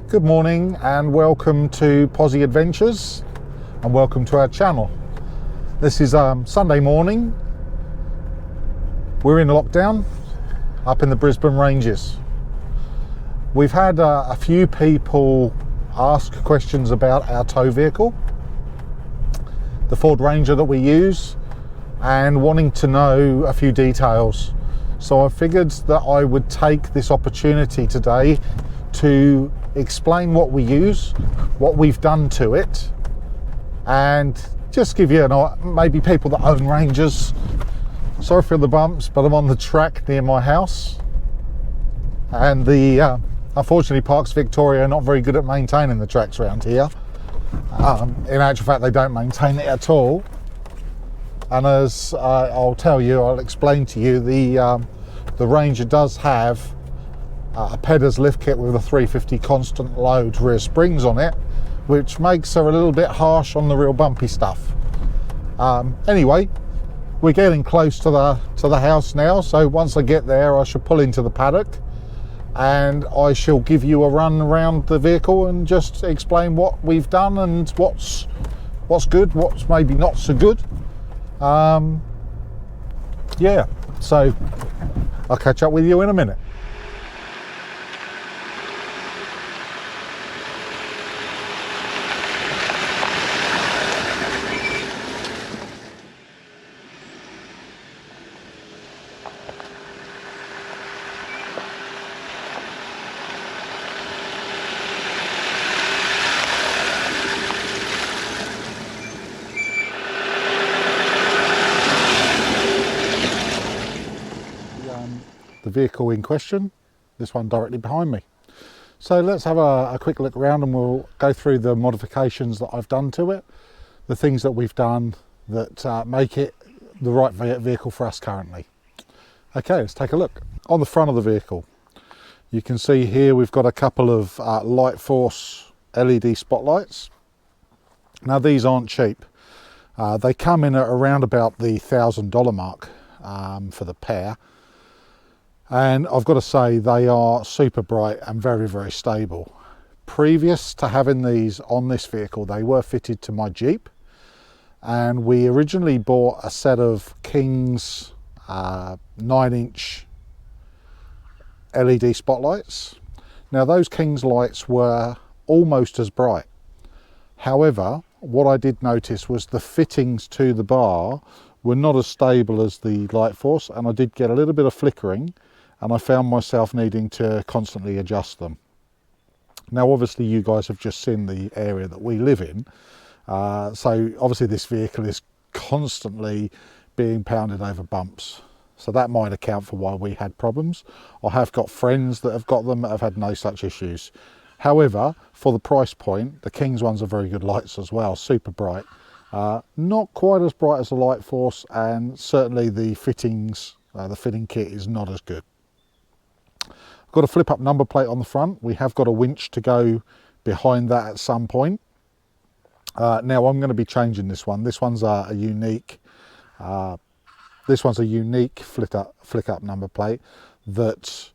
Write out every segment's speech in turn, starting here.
Good morning and welcome to Pozzie Adventures and welcome to our channel. This is Sunday morning. We're in lockdown up in the Brisbane Ranges. We've had a few people ask questions about our tow vehicle, the Ford Ranger that we use, and wanting to know a few details. So I figured that I would take this opportunity today to explain what we use, what we've done to it, and just give you maybe people that own Rangers. Sorry for the bumps, but I'm on the track near my house, and the unfortunately Parks Victoria are not very good at maintaining the tracks around here. In actual fact, they don't maintain it at all. And as I'll explain to you, the Ranger does have a Pedder's lift kit with a 350 constant load rear springs on it, which makes her a little bit harsh on the real bumpy stuff. Anyway, we're getting close to the house now, so once I get there I shall pull into the paddock and I shall give you a run around the vehicle and just explain what we've done and what's good, what's maybe not so good. Yeah, so I'll catch up with you in a minute. The vehicle in question, this one directly behind me. So let's have a quick look around and we'll go through the modifications that I've done to it, the things that we've done that make it the right vehicle for us currently. Okay, let's take a look. On the front of the vehicle, you can see here we've got a couple of Lightforce LED spotlights. Now these aren't cheap. They come in at around about the $1,000 mark for the pair. And I've got to say they are super bright and very, very stable. Previous to having these on this vehicle, they were fitted to my Jeep, and we originally bought a set of King's 9-inch LED spotlights. Now those King's lights were almost as bright. However, what I did notice was the fittings to the bar were not as stable as the Lightforce, and I did get a little bit of flickering, and I found myself needing to constantly adjust them. Now obviously you guys have just seen the area that we live in, so obviously this vehicle is constantly being pounded over bumps, so that might account for why we had problems. I have got friends that have got them that have had no such issues. However, for the price point, the King's ones are very good lights as well, super bright. Not quite as bright as the Lightforce, and certainly the fittings, the fitting kit is not as good. I've got a flip up number plate on the front. We have got a winch to go behind that at some point. Now I'm going to be changing this one. This one's a unique flick up number plate that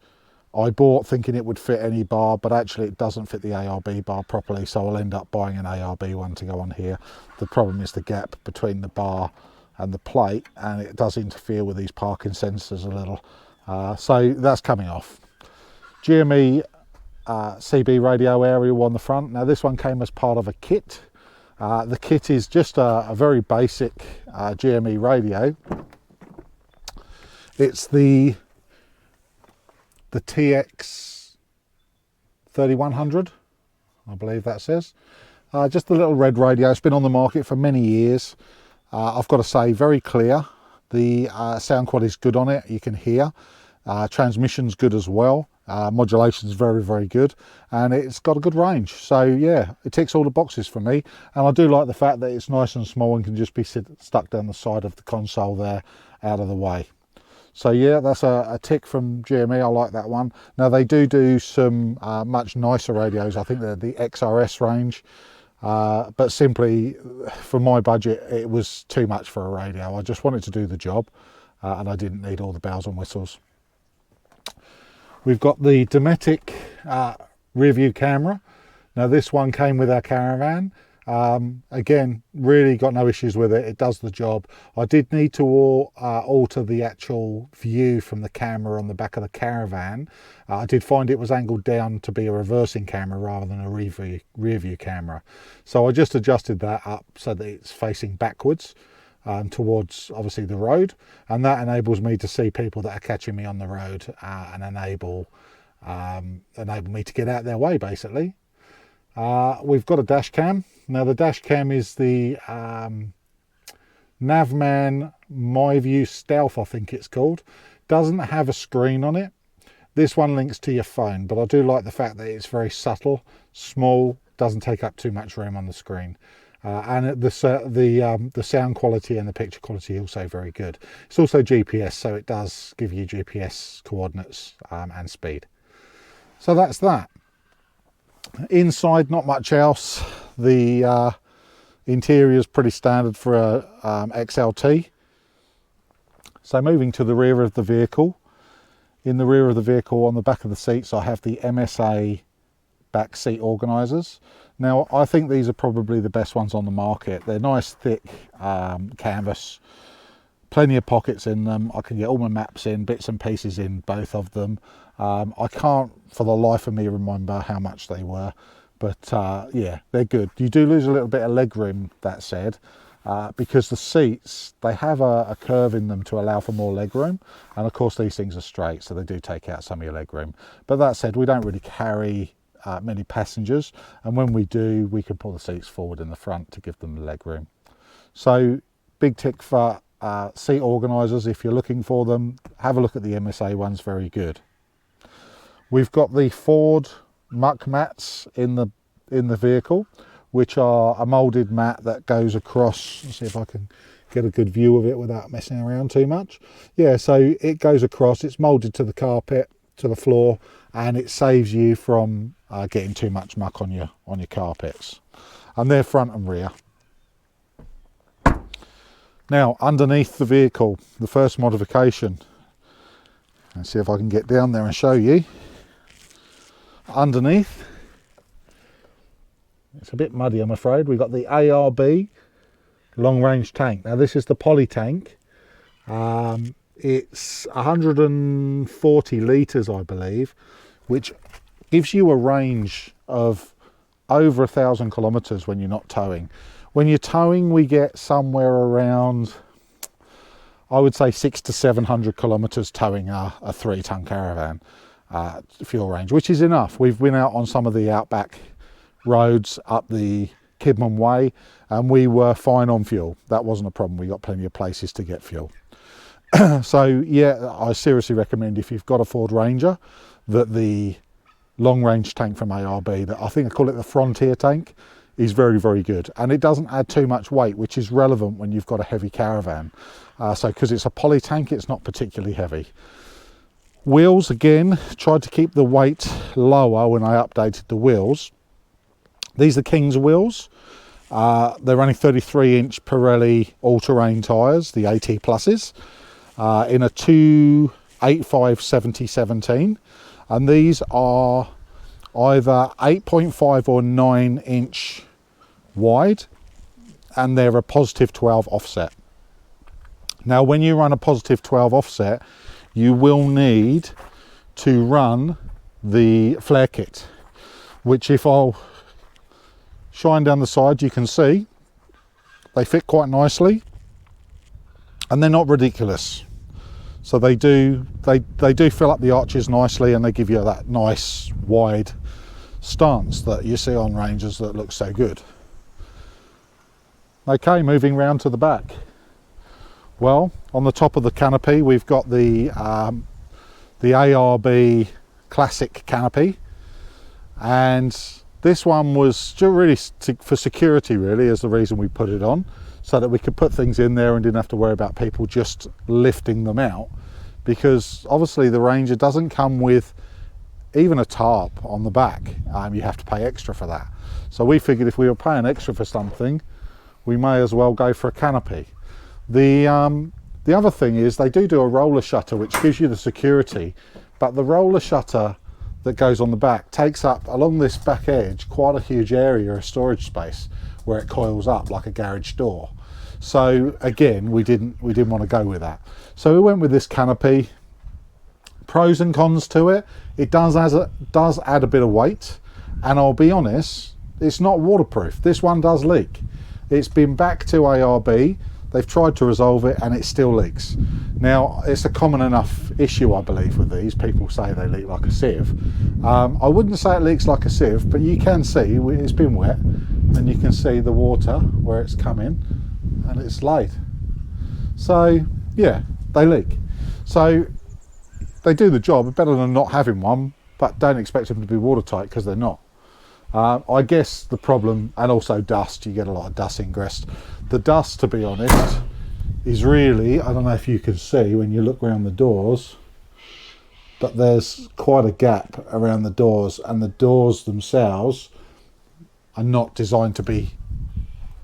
I bought thinking it would fit any bar, but actually it doesn't fit the ARB bar properly, so I'll end up buying an ARB one to go on here. The problem is the gap between the bar and the plate, and it does interfere with these parking sensors a little. So that's coming off. GME CB radio aerial on the front. Now this one came as part of a kit. The kit is just a very basic GME radio. It's the TX 3100, I believe that says. Just a little red radio. It's been on the market for many years. I've got to say, very clear. The sound quality is good on it, you can hear. Transmission's good as well. Modulation's very, very good, and it's got a good range. So yeah, it ticks all the boxes for me, and I do like the fact that it's nice and small and can just be stuck down the side of the console there, out of the way. So yeah, that's a tick from GME. I like that one. Now they do some much nicer radios. I think they're the XRS range, but simply for my budget it was too much for a radio. I just wanted to do the job, and I didn't need all the bells and whistles. We've got the Dometic rear view camera. Now this one came with our caravan. Again, really got no issues with it. It does the job. I did need to alter the actual view from the camera on the back of the caravan. I did find it was angled down to be a reversing camera rather than a rear view camera. So I just adjusted that up so that it's facing backwards towards obviously the road, and that enables me to see people that are catching me on the road and enable me to get out their way basically. We've got a dash cam. Now the dash cam is the Navman MyView Stealth, I think it's called. Doesn't have a screen on it. This one links to your phone, but I do like the fact that it's very subtle, small, doesn't take up too much room on the screen. And the sound quality and the picture quality also very good. It's also GPS, so it does give you GPS coordinates and speed. So that's that. Inside, not much else. The interior is pretty standard for a XLT. So moving to the rear of the vehicle. In the rear of the vehicle, on the back of the seats, I have the MSA back seat organisers. Now, I think these are probably the best ones on the market. They're nice, thick canvas, plenty of pockets in them. I can get all my maps in, bits and pieces in both of them. I can't for the life of me remember how much they were, but yeah, they're good. You do lose a little bit of leg room, that said, because the seats, they have a curve in them to allow for more leg room, and of course these things are straight, so they do take out some of your leg room. But that said, we don't really carry many passengers, and when we do, we can pull the seats forward in the front to give them the leg room. So big tick for seat organisers. If you're looking for them, have a look at the MSA ones, very good. We've got the Ford Muk Mats in the vehicle, which are a moulded mat that goes across. Let's see if I can get a good view of it without messing around too much. Yeah, so it goes across, it's moulded to the carpet, to the floor, and it saves you from getting too much muck on your carpets. And they're front and rear. Now, underneath the vehicle, the first modification. Let's see if I can get down there and show you. Underneath, it's a bit muddy, I'm afraid. We've got the ARB long range tank. Now this is the poly tank. It's 140 litres, I believe, which gives you a range of over 1,000 kilometres when you're not towing. When you're towing, we get somewhere around, I would say 600 to 700 kilometres towing a 3-ton caravan. Fuel range, which is enough. We've been out on some of the outback roads up the Kidman Way, and we were fine on fuel. That wasn't a problem. We got plenty of places to get fuel. So yeah, I seriously recommend, if you've got a Ford Ranger, that the long range tank from ARB, that I think I call it the Frontier tank, is very, very good, and it doesn't add too much weight, which is relevant when you've got a heavy caravan. So because it's a poly tank, it's not particularly heavy. Wheels, again, tried to keep the weight lower when I updated the wheels. These are King's wheels. They're only 33-inch Pirelli all-terrain tyres, the AT Pluses, in a 285/70/17, and these are either 8.5 or 9-inch wide, and they're a positive 12 offset. Now, when you run a positive 12 offset, you will need to run the flare kit, which, if I'll shine down the side, you can see they fit quite nicely, and they're not ridiculous. So they do fill up the arches nicely, and they give you that nice wide stance that you see on Rangers that looks so good. Okay, moving round to the back. Well, on the top of the canopy, we've got the ARB Classic Canopy, and this one was really for security, really, is the reason we put it on, so that we could put things in there and didn't have to worry about people just lifting them out, because obviously the Ranger doesn't come with even a tarp on the back. You have to pay extra for that. So we figured if we were paying extra for something, we may as well go for a canopy. The other thing is they do a roller shutter, which gives you the security, but the roller shutter, that goes on the back takes up, along this back edge, quite a huge area of storage space where it coils up like a garage door. So again, we didn't want to go with that. So we went with this canopy. Pros and cons to it. It does add a bit of weight, and I'll be honest, it's not waterproof. This one does leak. It's been back to ARB. They've tried to resolve it and it still leaks. Now, it's a common enough issue, I believe, with these. People say they leak like a sieve. I wouldn't say it leaks like a sieve, but you can see it's been wet and you can see the water where it's come in and it's laid. So yeah, they leak. So they do the job better than not having one, but don't expect them to be watertight because they're not. I guess the problem, and also dust, you get a lot of dust ingress. The dust, to be honest, is really, I don't know if you can see when you look around the doors, but there's quite a gap around the doors, and the doors themselves are not designed to be,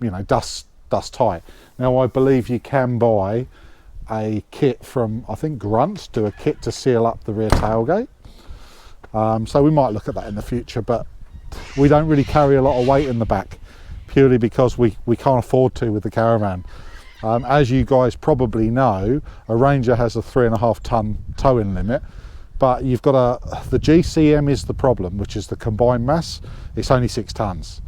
you know, dust tight. Now, I believe you can buy a kit from, I think, Grunt, do a kit to seal up the rear tailgate. So we might look at that in the future, but we don't really carry a lot of weight in the back, purely because we can't afford to with the caravan. As you guys probably know, a Ranger has a 3.5 ton towing limit, but you've got the GCM is the problem, which is the combined mass. It's only 6 tons.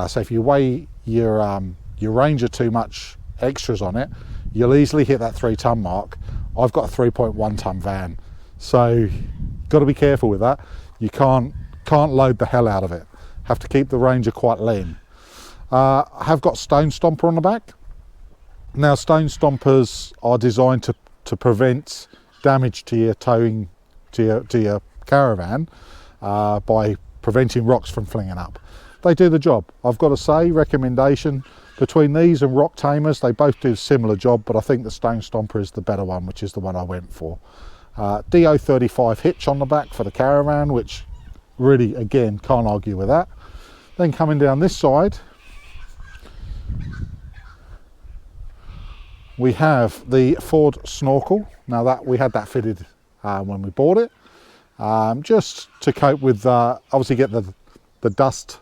So if you weigh your Ranger too much extras on it, you'll easily hit that 3 ton mark. I've got a 3.1 ton van, so got to be careful with that. You can't load the hell out of it. Have to keep the Ranger quite lean. I have got Stone Stomper on the back. Now, Stone Stompers are designed to prevent damage to your towing, to your caravan, by preventing rocks from flinging up. They do the job. I've got to say, recommendation, between these and rock tamers, they both do a similar job, but I think the Stone Stomper is the better one, which is the one I went for. DO35 hitch on the back for the caravan, which really, again, can't argue with that. Then coming down this side, we have the Ford Snorkel. Now, that we had that fitted when we bought it, just to cope with, obviously get the dust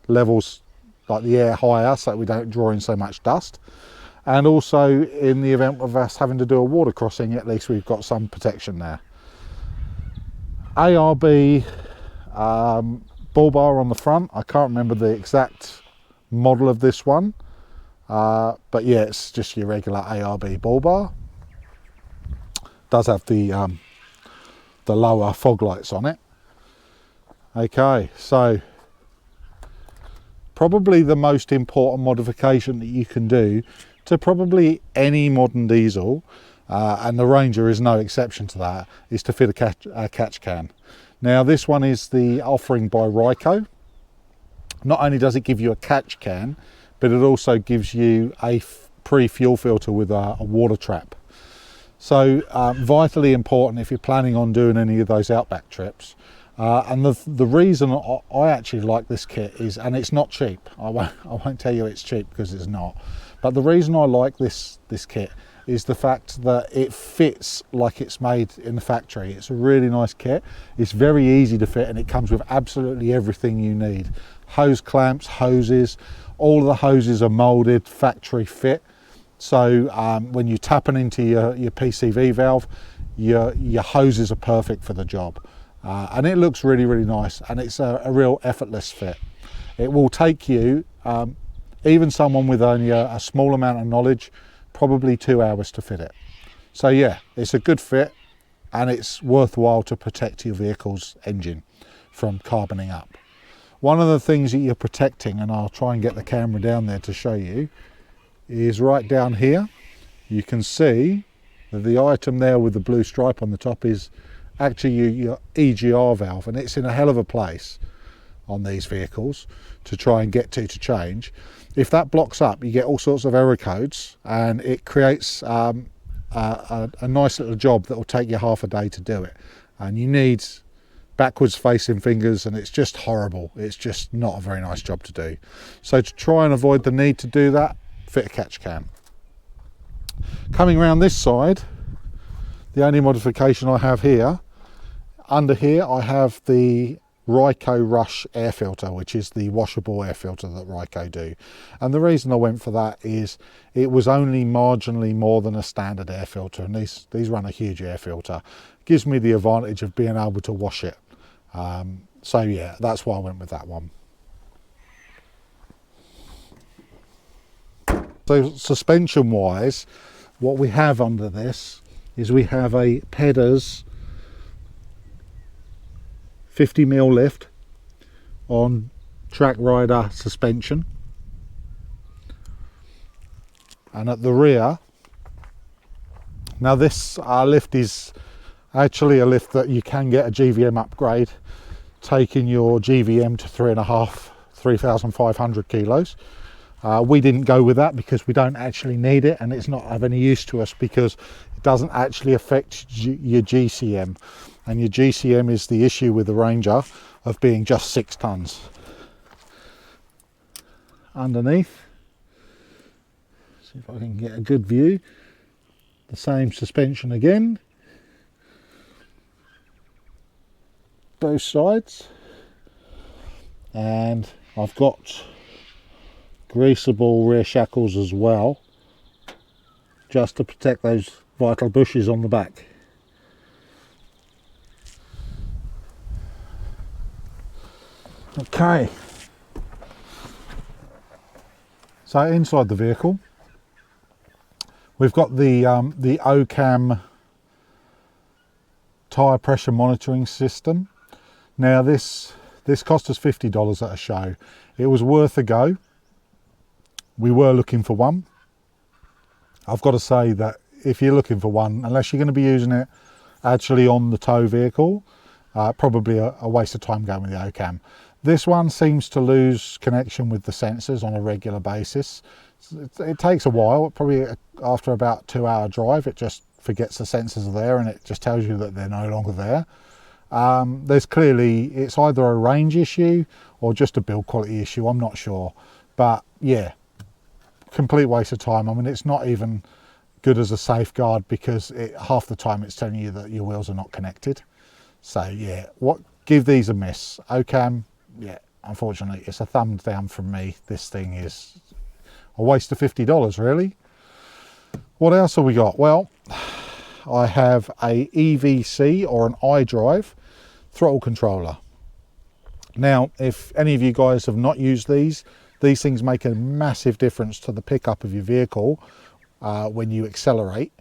levels, like the air higher, so that we don't draw in so much dust. And also, in the event of us having to do a water crossing, at least we've got some protection there. ARB bull bar on the front. I can't remember the exact model of this one, but yeah, it's just your regular ARB bull bar. Does have the lower fog lights on it. Okay, so probably the most important modification that you can do to probably any modern diesel, and the Ranger is no exception to that, is to fit a catch can. Now, this one is the offering by Riko. Not only does it give you a catch can, but it also gives you a pre-fuel filter with a water trap. So vitally important if you're planning on doing any of those outback trips. And the reason I actually like this kit is, and it's not cheap, I won't tell you it's cheap because it's not, but the reason I like this kit is the fact that it fits like it's made in the factory. It's a really nice kit. It's very easy to fit, and it comes with absolutely everything you need. Hose clamps, hoses, all of the hoses are molded factory fit. So when you're tapping into your PCV valve, your hoses are perfect for the job. And it looks really, really nice, and it's a real effortless fit. It will take you, even someone with only a small amount of knowledge, probably 2 hours to fit it. So yeah, it's a good fit, and it's worthwhile to protect your vehicle's engine from carboning up. One of the things that you're protecting, and I'll try and get the camera down there to show you, is right down here. You can see that the item there with the blue stripe on the top is actually your Egr valve, and it's in a hell of a place on these vehicles to try and get to change. If that blocks up, you get all sorts of error codes, and it creates a nice little job that will take you half a day to do it, and you need backwards facing fingers, and it's just horrible. It's just not a very nice job to do. So to try and avoid the need to do that, fit a catch can. Coming around this side, the only modification I have here, Under here I have the Riko Rush air filter, which is the washable air filter that Riko do. And the reason I went for that is it was only marginally more than a standard air filter, and these run a huge air filter. It gives me the advantage of being able to wash it. So yeah, that's why I went with that one. So suspension wise, what we have under this is we have a Pedder's 50mm lift on track rider suspension, and at the rear, now this lift is actually a lift that you can get a GVM upgrade, taking your GVM to 3,500 kilos. We didn't go with that because we don't actually need it, and it's not of any use to us because it doesn't actually affect your GCM, and your GCM is the issue with the Ranger of being just 6 tons. Underneath, see if I can get a good view, the same suspension again, both sides, and I've got greasable rear shackles as well, just to protect those vital bushes on the back. Okay, so inside the vehicle we've got the Ocam tyre pressure monitoring system. Now this cost us $50 at a show. It was worth a go. We were looking for one. I've got to say that if you're looking for one, unless you're going to be using it actually on the tow vehicle, probably a waste of time going with the Ocam. This one seems to lose connection with the sensors on a regular basis. It takes a while, probably after about 2-hour drive, it just forgets the sensors are there and it just tells you that they're no longer there. There's clearly, it's either a range issue or just a build quality issue, I'm not sure. But yeah, complete waste of time. I mean, it's not even good as a safeguard because half the time it's telling you that your wheels are not connected. So yeah, give these a miss. Ocam, yeah, unfortunately it's a thumbs down from me. This thing is a waste of $50 really. What else have we got? Well, I have a EVC or an iDrive throttle controller. Now, if any of you guys have not used these things make a massive difference to the pickup of your vehicle when you accelerate.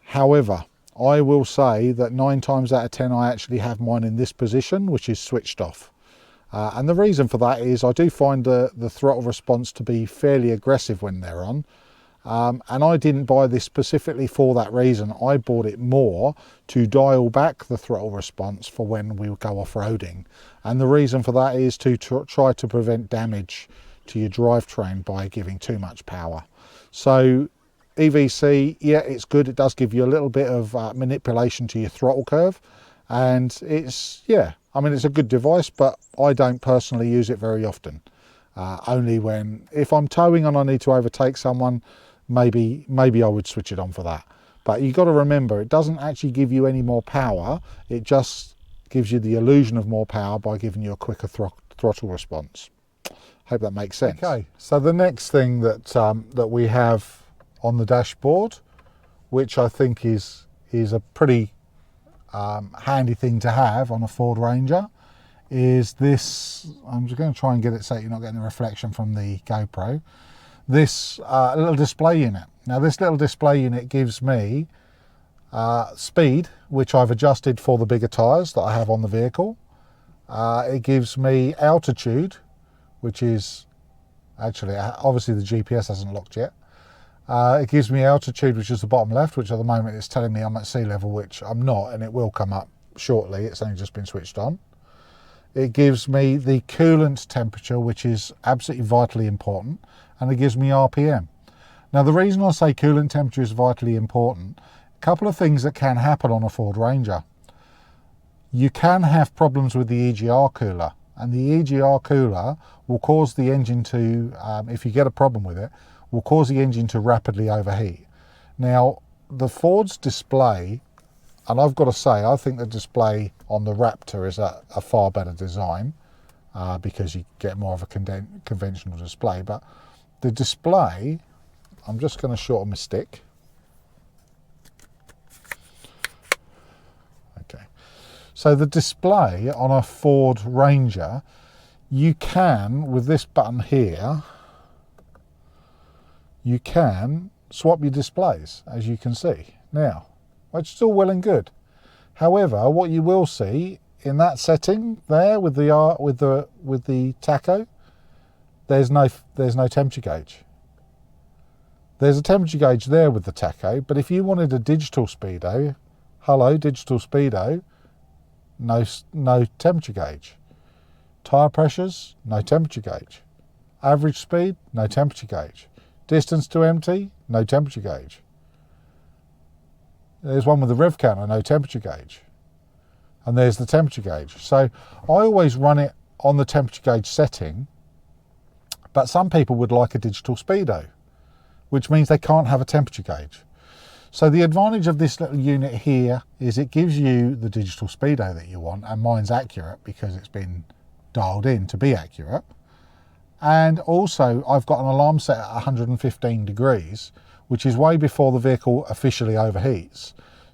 However, I will say that 9 times out of 10 I actually have mine in this position, which is switched off. And the reason for that is I do find the throttle response to be fairly aggressive when they're on. And I didn't buy this specifically for that reason. I bought it more to dial back the throttle response for when we go off-roading. And the reason for that is to try to prevent damage to your drivetrain by giving too much power. So EVC, yeah, it's good. It does give you a little bit of manipulation to your throttle curve. And it's, yeah, I mean, it's a good device, but I don't personally use it very often. Only if I'm towing and I need to overtake someone, maybe I would switch it on for that. But you've got to remember, it doesn't actually give you any more power. It just gives you the illusion of more power by giving you a quicker throttle response. Hope that makes sense. Okay, so the next thing that we have on the dashboard, which I think is a pretty handy thing to have on a Ford Ranger, is this. I'm just going to try and get it so you're not getting the reflection from the GoPro. This little display unit. Now this little display unit gives me speed, which I've adjusted for the bigger tyres that I have on the vehicle. It gives me altitude, which is actually, obviously the GPS hasn't locked yet. It gives me altitude, which is the bottom left, which at the moment is telling me I'm at sea level, which I'm not, and it will come up shortly. It's only just been switched on. It gives me the coolant temperature, which is absolutely vitally important, and it gives me RPM. Now the reason I say coolant temperature is vitally important, a couple of things that can happen on a Ford Ranger. You can have problems with the EGR cooler, and the EGR cooler will cause the engine to, if you get a problem with it, will cause the engine to rapidly overheat. Now the Ford's display, and I've got to say, I think the display on the Raptor is a far better design because you get more of a conventional display. But the display, I'm just going to shorten my stick. Okay, so the display on a Ford Ranger, you can, with this button here, you can swap your displays, as you can see now, which is all well and good. However, what you will see in that setting there with the tacho, there's no temperature gauge. There's a temperature gauge there with the tacho, but if you wanted a digital speedo, hello, digital speedo, no temperature gauge. Tyre pressures, no temperature gauge. Average speed, no temperature gauge. Distance to empty, no temperature gauge. There's one with the rev counter, no temperature gauge. And there's the temperature gauge. So I always run it on the temperature gauge setting, but some people would like a digital speedo, which means they can't have a temperature gauge. So the advantage of this little unit here is it gives you the digital speedo that you want, and mine's accurate because it's been dialed in to be accurate. And also I've got an alarm set at 115 degrees, which is way before the vehicle officially overheats,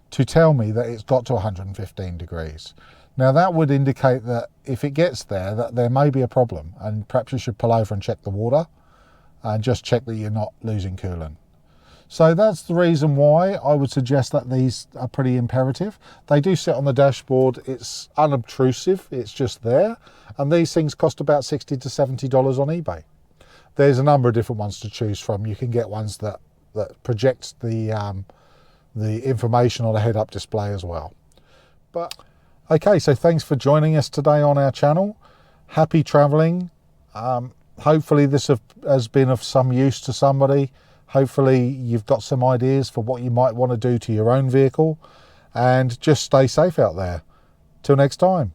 to tell me that it's got to 115 degrees. Now that would indicate that if it gets there, that there may be a problem, and perhaps you should pull over and check the water and just check that you're not losing coolant. So that's the reason why I would suggest that these are pretty imperative. They do sit on the dashboard, it's unobtrusive, it's just there, and these things cost about $60 to $70 on eBay. There's a number of different ones to choose from. You can get ones that project the information on a head-up display as well. But okay, so thanks for joining us today on our channel. Happy traveling. Hopefully this has been of some use to somebody. Hopefully you've got some ideas for what you might want to do to your own vehicle, and just stay safe out there. Till next time.